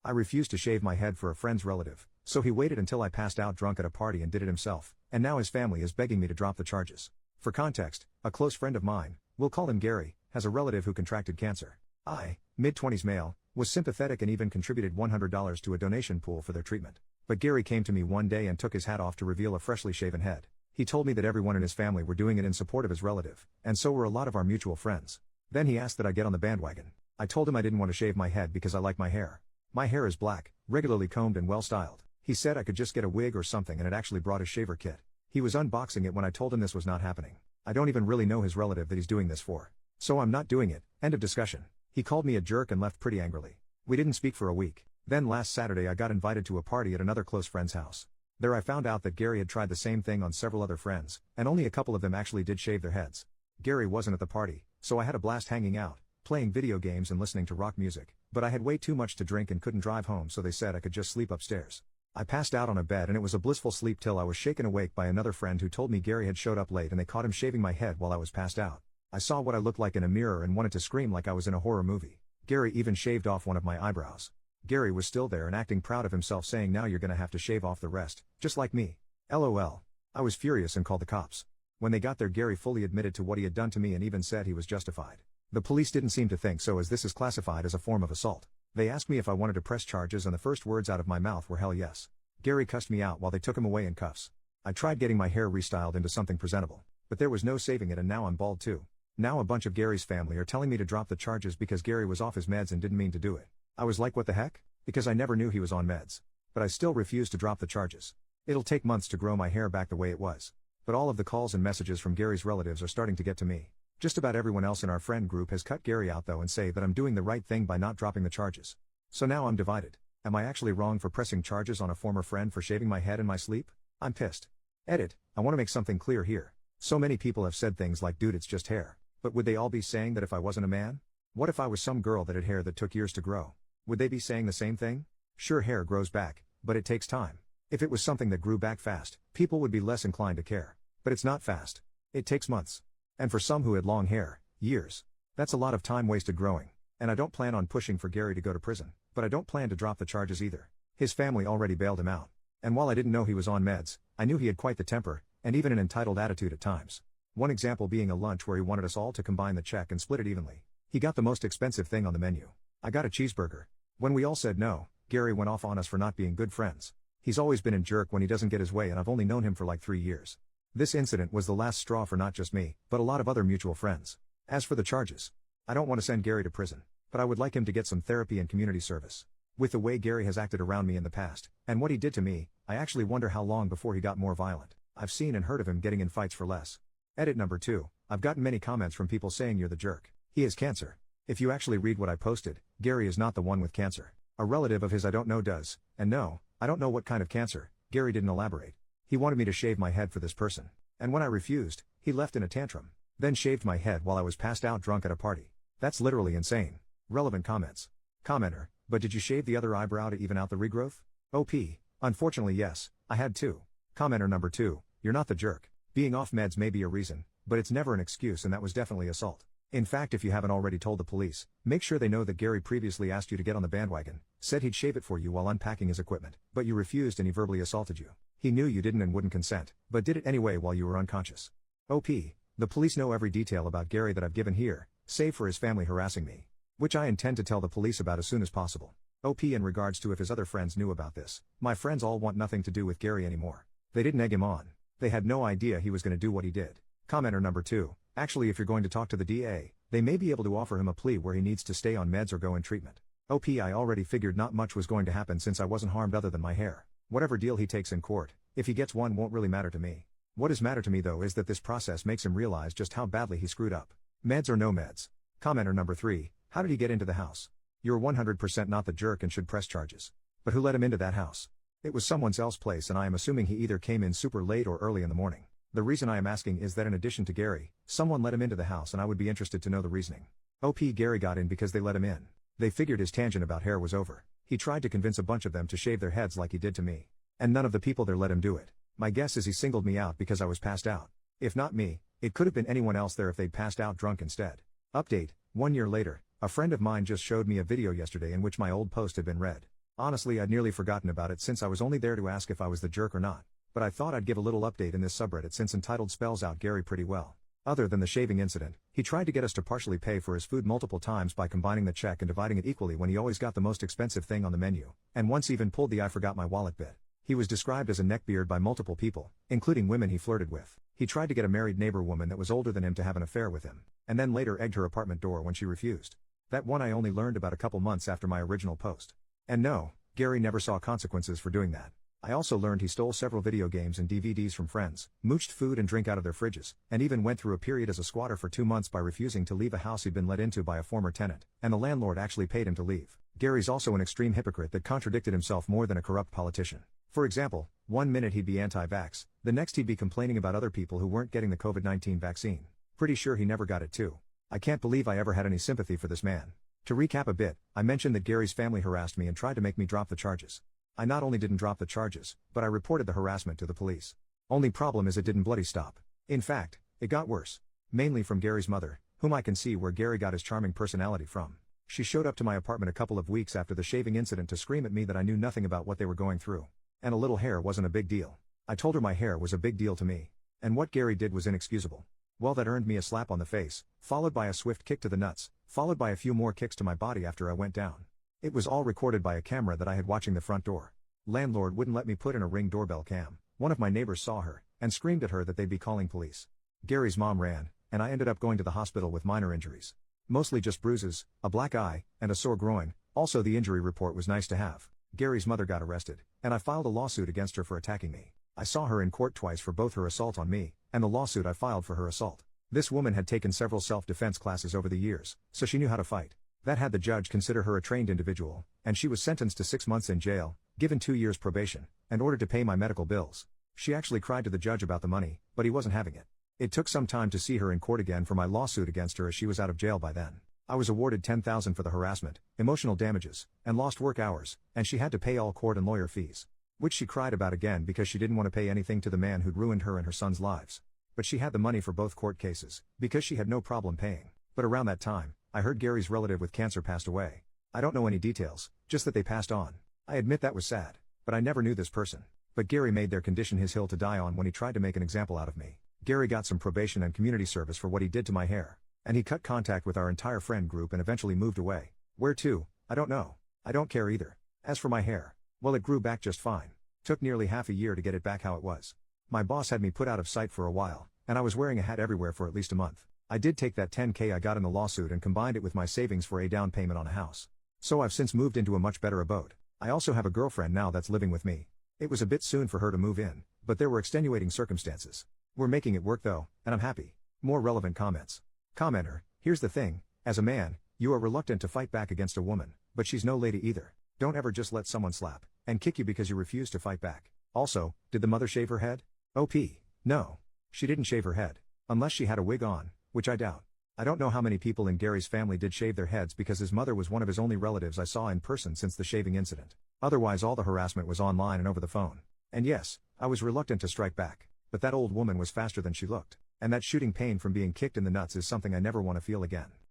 I refused to shave my head for a friend's relative, so he waited until I passed out drunk at a party and did it himself, and now his family is begging me to drop the charges. For context, a close friend of mine, we'll call him Gary, has a relative who contracted cancer. I, mid-20s male, was sympathetic and even contributed $100 to a donation pool for their treatment. But Gary came to me one day and took his hat off to reveal a freshly shaven head. He told me that everyone in his family were doing it in support of his relative, and so were a lot of our mutual friends. Then he asked that I get on the bandwagon. I told him I didn't want to shave my head because I like my hair. My hair is black, regularly combed and well styled. He said I could just get a wig or something and had actually brought his shaver kit. He was unboxing it when I told him this was not happening. I don't even really know his relative that he's doing this for. So I'm not doing it, end of discussion. He called me a jerk and left pretty angrily. We didn't speak for a week. Then last Saturday I got invited to a party at another close friend's house. There I found out that Gary had tried the same thing on several other friends, and only a couple of them actually did shave their heads. Gary wasn't at the party, so I had a blast hanging out, playing video games and listening to rock music, but I had way too much to drink and couldn't drive home, so they said I could just sleep upstairs. I passed out on a bed and it was a blissful sleep till I was shaken awake by another friend who told me Gary had showed up late and they caught him shaving my head while I was passed out. I saw what I looked like in a mirror and wanted to scream like I was in a horror movie. Gary even shaved off one of my eyebrows. Gary was still there and acting proud of himself, saying now you're gonna have to shave off the rest, just like me. LOL. I was furious and called the cops. When they got there, Gary fully admitted to what he had done to me and even said he was justified. The police didn't seem to think so, as this is classified as a form of assault. They asked me if I wanted to press charges and the first words out of my mouth were hell yes. Gary cussed me out while they took him away in cuffs. I tried getting my hair restyled into something presentable, but there was no saving it, and now I'm bald too. Now a bunch of Gary's family are telling me to drop the charges because Gary was off his meds and didn't mean to do it. I was like, what the heck? Because I never knew he was on meds. But I still refuse to drop the charges. It'll take months to grow my hair back the way it was. But all of the calls and messages from Gary's relatives are starting to get to me. Just about everyone else in our friend group has cut Gary out though and say that I'm doing the right thing by not dropping the charges. So now I'm divided. Am I actually wrong for pressing charges on a former friend for shaving my head in my sleep? I'm pissed. Edit. I want to make something clear here. So many people have said things like, dude, it's just hair. But would they all be saying that if I wasn't a man? What if I was some girl that had hair that took years to grow? Would they be saying the same thing? Sure, hair grows back, but it takes time. If it was something that grew back fast, people would be less inclined to care. But it's not fast. It takes months. And for some who had long hair, years. That's a lot of time wasted growing. And I don't plan on pushing for Gary to go to prison, but I don't plan to drop the charges either. His family already bailed him out. And while I didn't know he was on meds, I knew he had quite the temper, and even an entitled attitude at times. One example being a lunch where he wanted us all to combine the check and split it evenly. He got the most expensive thing on the menu. I got a cheeseburger. When we all said no, Gary went off on us for not being good friends. He's always been a jerk when he doesn't get his way, and I've only known him for like 3 years. This incident was the last straw for not just me, but a lot of other mutual friends. As for the charges, I don't want to send Gary to prison, but I would like him to get some therapy and community service. With the way Gary has acted around me in the past, and what he did to me, I actually wonder how long before he got more violent. I've seen and heard of him getting in fights for less. Edit number 2. I've gotten many comments from people saying you're the jerk. He has cancer. If you actually read what I posted, Gary is not the one with cancer. A relative of his I don't know does, and no, I don't know what kind of cancer. Gary didn't elaborate. He wanted me to shave my head for this person. And when I refused, he left in a tantrum. Then shaved my head while I was passed out drunk at a party. That's literally insane. Relevant comments. Commenter, but did you shave the other eyebrow to even out the regrowth? OP, unfortunately yes, I had to. Commenter number 2, you're not the jerk. Being off meds may be a reason, but it's never an excuse, and that was definitely assault. In fact, if you haven't already told the police, make sure they know that Gary previously asked you to get on the bandwagon, said he'd shave it for you while unpacking his equipment, but you refused and he verbally assaulted you. He knew you didn't and wouldn't consent, but did it anyway while you were unconscious. OP, the police know every detail about Gary that I've given here, save for his family harassing me, which I intend to tell the police about as soon as possible. OP, in regards to if his other friends knew about this, my friends all want nothing to do with Gary anymore. They didn't egg him on. They had no idea he was going to do what he did. Commenter number 2, actually if you're going to talk to the DA, they may be able to offer him a plea where he needs to stay on meds or go in treatment. OP, I already figured not much was going to happen since I wasn't harmed other than my hair. Whatever deal he takes in court, if he gets one, won't really matter to me. What does matter to me though is that this process makes him realize just how badly he screwed up. Meds or no meds. Commenter number 3, how did he get into the house? You're 100% not the jerk and should press charges. But who let him into that house? It was someone else's place, and I am assuming he either came in super late or early in the morning. The reason I am asking is that in addition to Gary, someone let him into the house, and I would be interested to know the reasoning. OP, Gary got in because they let him in. They figured his tangent about hair was over. He tried to convince a bunch of them to shave their heads like he did to me. And none of the people there let him do it. My guess is he singled me out because I was passed out. If not me, it could have been anyone else there if they'd passed out drunk instead. Update, 1 year later, a friend of mine just showed me a video yesterday in which my old post had been read. Honestly, I'd nearly forgotten about it since I was only there to ask if I was the jerk or not. But I thought I'd give a little update in this subreddit since entitled spells out Gary pretty well. Other than the shaving incident, he tried to get us to partially pay for his food multiple times by combining the check and dividing it equally when he always got the most expensive thing on the menu, and once even pulled the I forgot my wallet bit. He was described as a neckbeard by multiple people, including women he flirted with. He tried to get a married neighbor woman that was older than him to have an affair with him, and then later egged her apartment door when she refused. That one I only learned about a couple months after my original post. And no, Gary never saw consequences for doing that. I also learned he stole several video games and DVDs from friends, mooched food and drink out of their fridges, and even went through a period as a squatter for 2 months by refusing to leave a house he'd been let into by a former tenant, and the landlord actually paid him to leave. Gary's also an extreme hypocrite that contradicted himself more than a corrupt politician. For example, one minute he'd be anti-vax, the next he'd be complaining about other people who weren't getting the COVID-19 vaccine. Pretty sure he never got it too. I can't believe I ever had any sympathy for this man. To recap a bit, I mentioned that Gary's family harassed me and tried to make me drop the charges. I not only didn't drop the charges, but I reported the harassment to the police. Only problem is it didn't bloody stop. In fact, it got worse. Mainly from Gary's mother, whom I can see where Gary got his charming personality from. She showed up to my apartment a couple of weeks after the shaving incident to scream at me that I knew nothing about what they were going through. And a little hair wasn't a big deal. I told her my hair was a big deal to me. And what Gary did was inexcusable. Well, that earned me a slap on the face, followed by a swift kick to the nuts, followed by a few more kicks to my body after I went down. It was all recorded by a camera that I had watching the front door. Landlord wouldn't let me put in a Ring doorbell cam. One of my neighbors saw her, and screamed at her that they'd be calling police. Gary's mom ran, and I ended up going to the hospital with minor injuries. Mostly just bruises, a black eye, and a sore groin. Also, the injury report was nice to have. Gary's mother got arrested, and I filed a lawsuit against her for attacking me. I saw her in court twice for both her assault on me, and the lawsuit I filed for her assault. This woman had taken several self-defense classes over the years, so she knew how to fight. That had the judge consider her a trained individual, and she was sentenced to 6 months in jail, given 2 years probation, and ordered to pay my medical bills. She actually cried to the judge about the money, but he wasn't having it. It took some time to see her in court again for my lawsuit against her as she was out of jail by then. I was awarded $10,000 for the harassment, emotional damages, and lost work hours, and she had to pay all court and lawyer fees. Which she cried about again because she didn't want to pay anything to the man who'd ruined her and her son's lives. But she had the money for both court cases, because she had no problem paying. But around that time, I heard Gary's relative with cancer passed away. I don't know any details, just that they passed on. I admit that was sad, but I never knew this person. But Gary made their condition his hill to die on when he tried to make an example out of me. Gary got some probation and community service for what he did to my hair. And he cut contact with our entire friend group and eventually moved away. Where to? I don't know. I don't care either. As for my hair, well, it grew back just fine. Took nearly half a year to get it back how it was. My boss had me put out of sight for a while, and I was wearing a hat everywhere for at least a month. I did take that $10,000 I got in the lawsuit and combined it with my savings for a down payment on a house. So I've since moved into a much better abode. I also have a girlfriend now that's living with me. It was a bit soon for her to move in, but there were extenuating circumstances. We're making it work though, and I'm happy. More relevant comments. Commenter, here's the thing, as a man, you are reluctant to fight back against a woman, but she's no lady either. Don't ever just let someone slap and kick you because you refuse to fight back. Also, did the mother shave her head? OP. No. She didn't shave her head. Unless she had a wig on, which I doubt. I don't know how many people in Gary's family did shave their heads because his mother was one of his only relatives I saw in person since the shaving incident. Otherwise all the harassment was online and over the phone. And yes, I was reluctant to strike back, but that old woman was faster than she looked. And that shooting pain from being kicked in the nuts is something I never want to feel again.